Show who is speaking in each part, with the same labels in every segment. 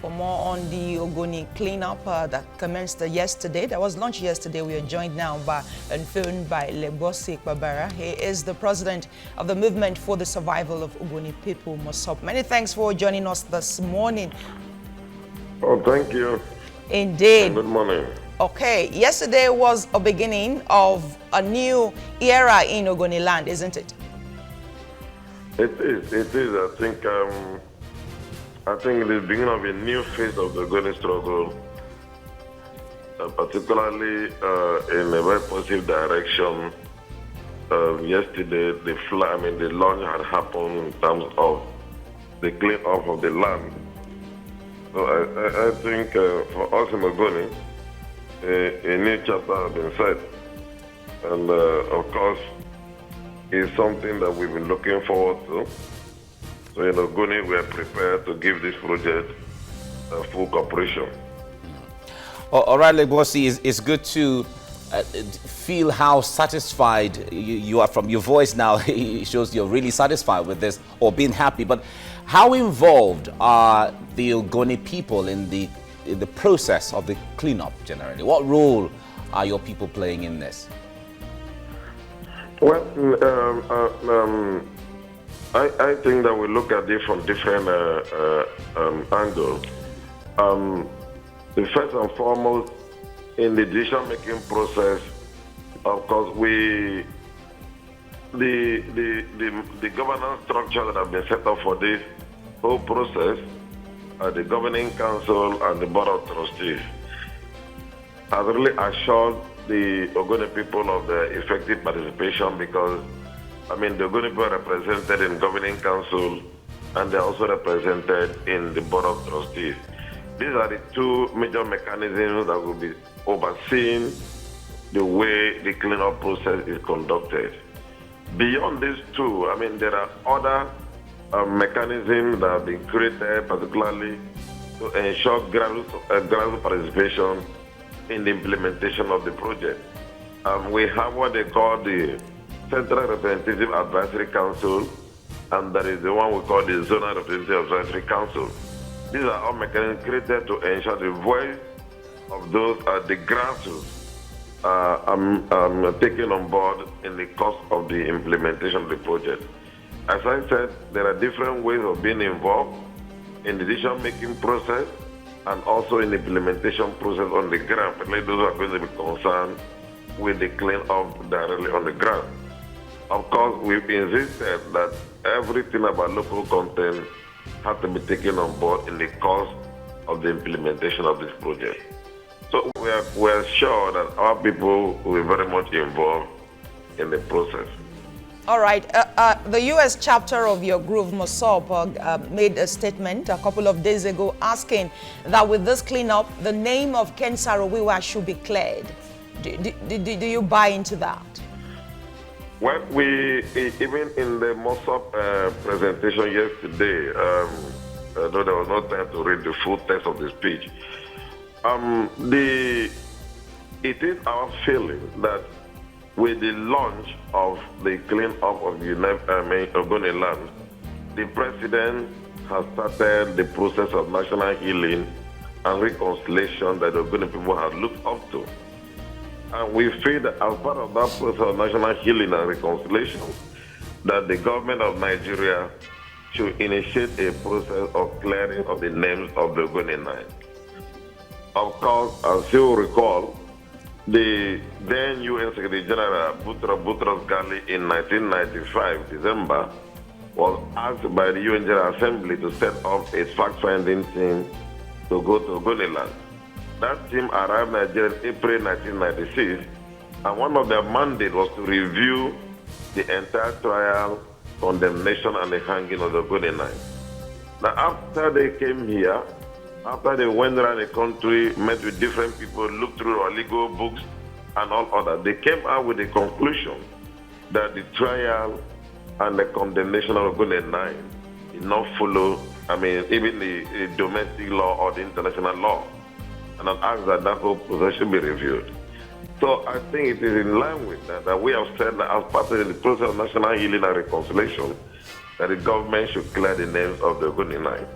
Speaker 1: for more on the Ogoni cleanup that commenced yesterday. That was launched yesterday. We are joined now and phone by Legbrosi Pyagbara. He is the president of the Movement for the Survival of Ogoni People, MOSOP. Many thanks for joining us this morning.
Speaker 2: Oh, thank you.
Speaker 1: Indeed.
Speaker 2: And good morning.
Speaker 1: Okay, yesterday was a beginning of a new era in Ogoni land, isn't it?
Speaker 2: It is. I think it is the beginning of a new phase of the Ogoni struggle, particularly in a very positive direction. Yesterday, the launch had happened in terms of the clean up of the land. So I think for us in Ogoni, a new chapter has been set. And of course, it's something that we've been looking forward to. So in Ogoni, we are prepared to give this project full cooperation.
Speaker 3: All right, Legbrosi, it's good to feel how satisfied you are from your voice now. It shows you're really satisfied with this or being happy. But how involved are the Ogoni people in the process of the cleanup generally? What role are your people playing in this?
Speaker 2: Well, I think that we look at it from different angles. The first and foremost, in the decision-making process, of course, the governance structure that have been set up for this whole process, the governing council and the board of trustees, has really assured the Ogoni people of their effective participation because, the Ogoni people are represented in governing council and they're also represented in the board of trustees. These are the two major mechanisms that will be overseeing the way the cleanup process is conducted. Beyond these two, there are other mechanisms that have been created, particularly to ensure grassroots participation in the implementation of the project. We have what they call the Central Representative Advisory Council, and that is the one we call the Zonal Representative Advisory Council. These are all mechanisms created to ensure the voice of those at the grassroots taken on board in the course of the implementation of the project. As I said, there are different ways of being involved in the decision-making process and also in the implementation process on the ground, particularly those who are going to be concerned with the clean-up directly on the ground. Of course, we've insisted that everything about local content has to be taken on board in the course of the implementation of this project. So we are sure that our people will be very much involved in the process.
Speaker 1: All right. The U.S. chapter of your group, MOSOP, made a statement a couple of days ago asking that with this cleanup, the name of Ken Saro-Wiwa should be cleared. Do you buy into that?
Speaker 2: Well, even in the MOSOP presentation yesterday, though there was no time to read the full text of the speech, it is our feeling that with the launch of the clean-up of the Ogoni land, the president has started the process of national healing and reconciliation that the Ogoni people have looked up to. And we feel that as part of that process of national healing and reconciliation, that the government of Nigeria should initiate a process of clearing of the names of the Ogoni nine. Of course, as you recall, the then UN Secretary General Boutros Ghali in 1995, December, was asked by the UN General Assembly to set up a fact-finding team to go to Ogoni land. That team arrived in Nigeria in April 1996, and one of their mandates was to review the entire trial, condemnation, and the hanging of the Ogoni nine. Now, after they came here, after they went around the country, met with different people, looked through our legal books and all other, they came out with the conclusion that the trial and the condemnation of Ogoni nine did not follow, even the domestic law or the international law. And I've asked that whole process should be reviewed. So I think it is in line with that we have said that as part of the process of national healing and reconciliation, that the government should clear the names of the Ogoni nine.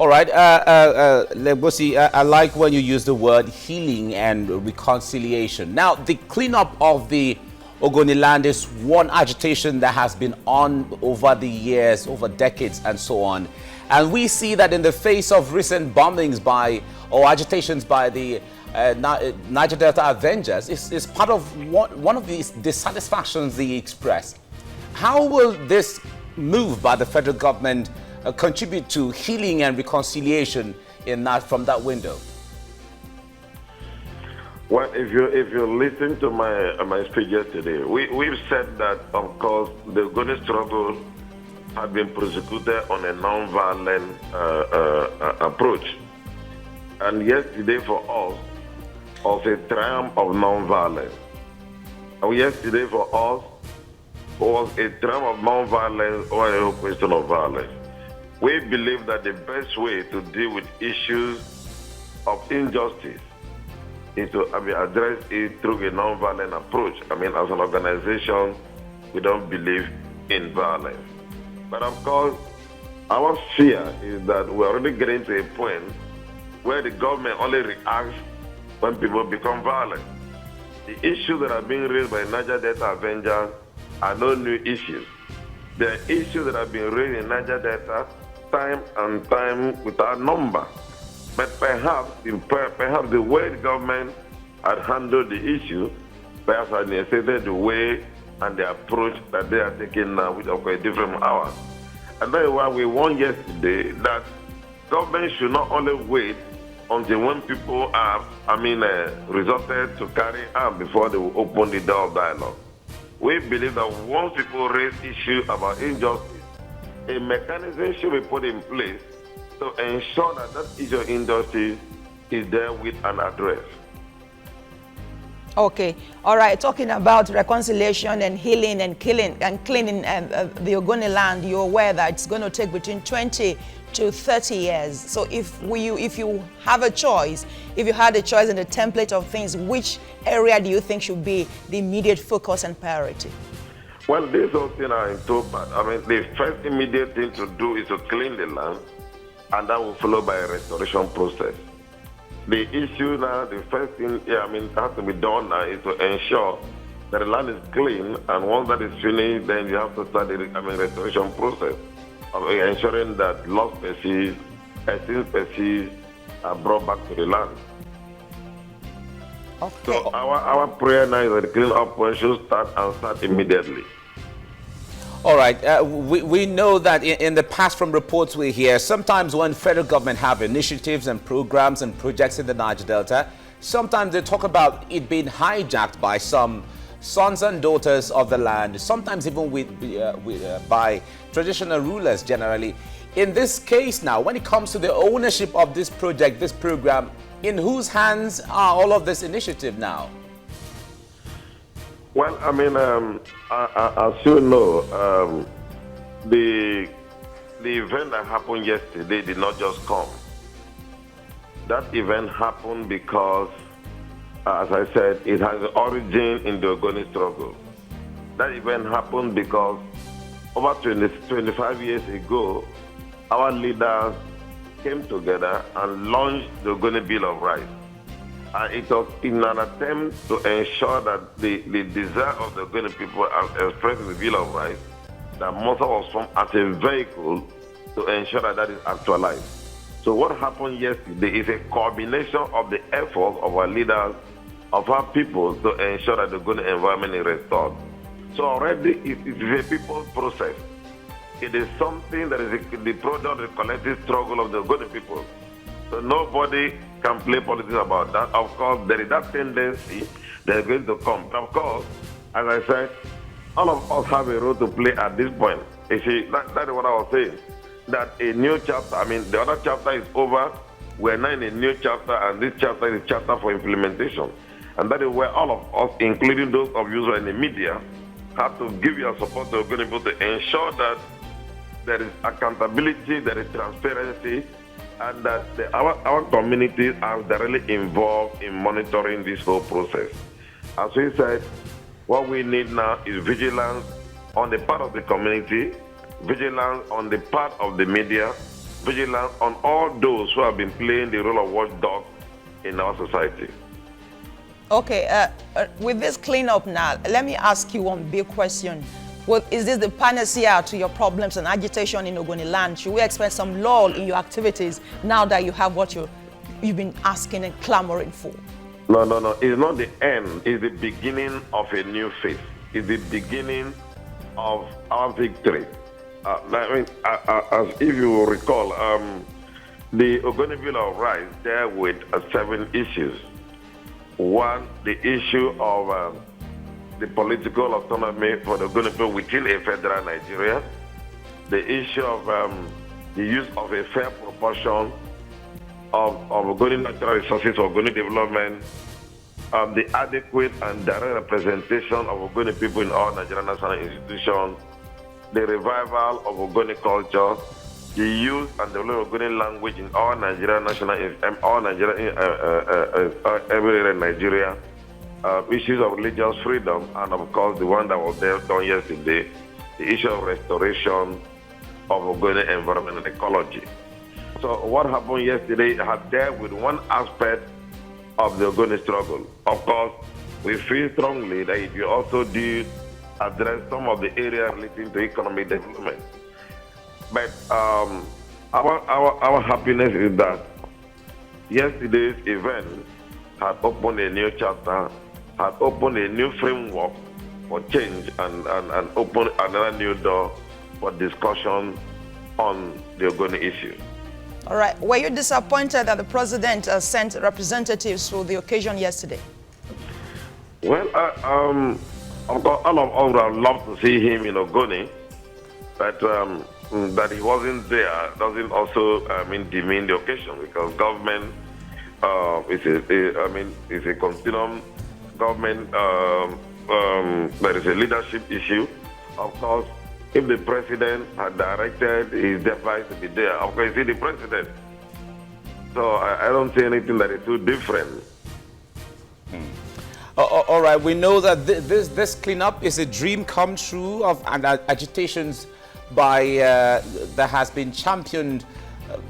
Speaker 3: All right, Legbrosi, I like when you use the word healing and reconciliation. Now, the cleanup of the Ogoni land is one agitation that has been on over the years, over decades, and so on. And we see that in the face of recent bombings or agitations by the Niger Delta Avengers, it's part of one of these dissatisfactions they express. How will this move by the federal government contribute to healing and reconciliation from that window?
Speaker 2: Well, if you listen to my speech yesterday, we've said that, of course, the Ogoni struggle had been prosecuted on a non-violent approach. And yesterday for us was a triumph of non-violence. And yesterday for us was a triumph of non-violence over a whole question of violence. We believe that the best way to deal with issues of injustice is to address it through a non-violent approach. As an organization, we don't believe in violence. But of course, our fear is that we're already getting to a point where the government only reacts when people become violent. The issues that are being raised by Niger Delta Avengers are no new issues. There are issues that have been raised in Niger Delta time and time without number. But perhaps the way the government had handled the issue, perhaps had necessitated the way and the approach that they are taking now, which are a different hour. And that is why we warned yesterday that government should not only wait until when people are, resorted to carry arms before they will open the door of dialogue. We believe that once people raise issues about injustice, a mechanism should be put in place to ensure that that issue of injustice is dealt with and addressed.
Speaker 1: Okay, all right. Talking about reconciliation and healing and cleaning the Ogoni land, you're aware that it's going to take between 20 to 30 years. So if you have a choice, if you had a choice in the template of things, which area do you think should be the immediate focus and priority?
Speaker 2: Well, this whole thing are too bad. The first immediate thing to do is to clean the land, and that will follow by a restoration process. The issue now, the first thing, has to be done now is to ensure that the land is clean, and once that is finished, then you have to start the restoration process of ensuring that lost species, extinct species are brought back to the land.
Speaker 1: Okay.
Speaker 2: So our prayer now is that the clean-up should start immediately.
Speaker 3: All right. We know that in the past, from reports we hear, sometimes when federal government have initiatives and programs and projects in the Niger Delta, sometimes they talk about it being hijacked by some sons and daughters of the land, sometimes even by traditional rulers generally. In this case now, when it comes to the ownership of this project, this program, in whose hands are all of this initiative now?
Speaker 2: Well, as you know, the event that happened yesterday did not just come. That event happened because, as I said, it has an origin in the Ogoni struggle. That event happened because over 25 years ago, our leaders came together and launched the Ogoni Bill of Rights. And it was in an attempt to ensure that the desire of the Ogoni people as expressed in the Bill of Rights, that MOSA was formed as a vehicle to ensure that that is actualized. So what happened yesterday is a combination of the efforts of our leaders, of our people, to ensure that the Ogoni environment is restored. So already it is a people's process. It is something that is the product of the collective struggle of the Ogoni people. So nobody can play politics about that. Of course, there is that tendency that is going to come. But of course, as I said, all of us have a role to play at this point. You see, that is what I was saying. That a new chapter, the other chapter is over. We're now in a new chapter, and this chapter is a chapter for implementation. And that is where all of us, including those of you who are in the media, have to give your support to be able to ensure that there is accountability, there is transparency, and that our communities are directly involved in monitoring this whole process. As we said, what we need now is vigilance on the part of the community, vigilance on the part of the media, vigilant on all those who have been playing the role of watchdog in our society.
Speaker 1: Okay, with this cleanup now, let me ask you one big question. Well, is this the panacea to your problems and agitation in Ogoni land? Should we expect some lull in your activities now that you have what you've been asking and clamoring for?
Speaker 2: No. It's not the end. It's the beginning of a new phase. It's the beginning of our victory. As if you will recall, the Ogoni Bill of Rights there with 7 issues. One, the issue of the political autonomy for the Ogoni people within a federal Nigeria. The issue of the use of a fair proportion of Ogoni natural resources for Ogoni development, the adequate and direct representation of Ogoni people in all Nigerian national institutions, the revival of Ogoni culture, the use and development of Ogoni language in all Nigerian everywhere in Nigeria, issues of religious freedom, and of course the one that was done yesterday, the issue of restoration of Ogoni environment and ecology. So what happened yesterday had dealt with one aspect of the Ogoni struggle. Of course, we feel strongly that if you also do address some of the areas relating to economic development. But our happiness is that yesterday's event had opened a new chapter, had opened a new framework for change and opened another new door for discussion on the Ogoni issue.
Speaker 1: All right. Were you disappointed that the president sent representatives for the occasion yesterday?
Speaker 2: Well, of course, all of us would have loved to see him in Ogoni, but that he wasn't there doesn't also demean the occasion, because government is a continuum. Government, there is a leadership issue. Of course, if the president had directed his device to be there, of course, he's the president. So I don't see anything that is too different.
Speaker 3: All right, we know that this cleanup is a dream come true of and agitations by that has been championed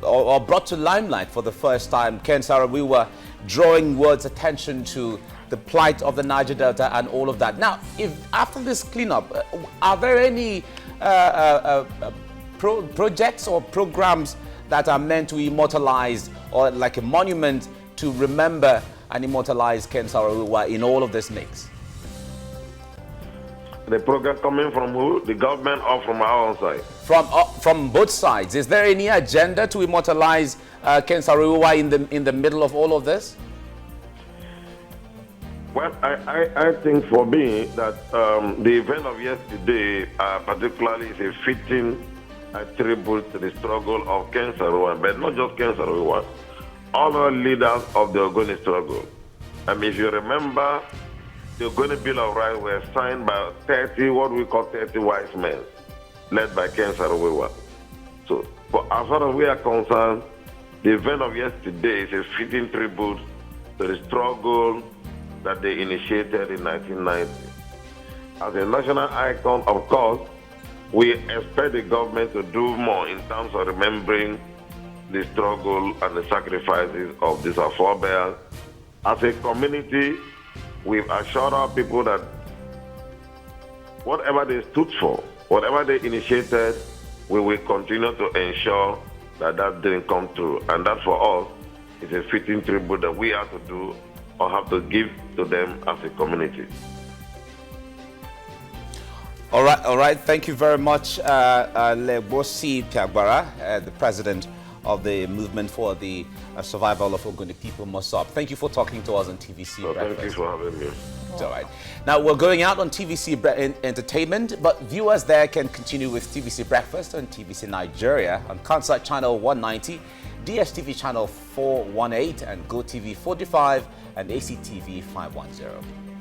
Speaker 3: or brought to limelight for the first time. Ken Saro-Wiwa drawing world's attention to the plight of the Niger Delta and all of that. Now, if after this cleanup, are there any projects or programs that are meant to immortalize, or like a monument to remember and immortalize Ken Saro-Wiwa in all of this mix?
Speaker 2: The program coming from who? The government or from our own side?
Speaker 3: From both sides. Is there any agenda to immortalize Ken Saro-Wiwa in the middle of all of this?
Speaker 2: Well, I think for me that the event of yesterday particularly is a fitting tribute to the struggle of Ken Saro-Wiwa, but not just Ken Saro-Wiwa, all our leaders of the Ogoni struggle. If you remember, the Ogoni Bill of Rights were signed by 30, what we call 30 wise men, led by Ken Saro-Wiwa. So, as far as we are concerned, the event of yesterday is a fitting tribute to the struggle that they initiated in 1990. As a national icon, of course, we expect the government to do more in terms of remembering the struggle and the sacrifices of these forebears. As a community, we've assured our people that whatever they stood for, whatever they initiated, we will continue to ensure that that didn't come true. And that for us is a fitting tribute that we have to do or have to give to them as a community.
Speaker 3: All right. Thank you very much, Legbrosi Pyagbara, the president of the movement for the survival of Ogoni people, MOSOP. Thank you for talking to us on TVC Breakfast.
Speaker 2: Thank you for having me.
Speaker 3: It's all right. Now, we're going out on TVC Entertainment, but viewers there can continue with TVC Breakfast on TVC Nigeria on Concert Channel 190, DSTV Channel 418, and GoTV 45, and ACTV 510.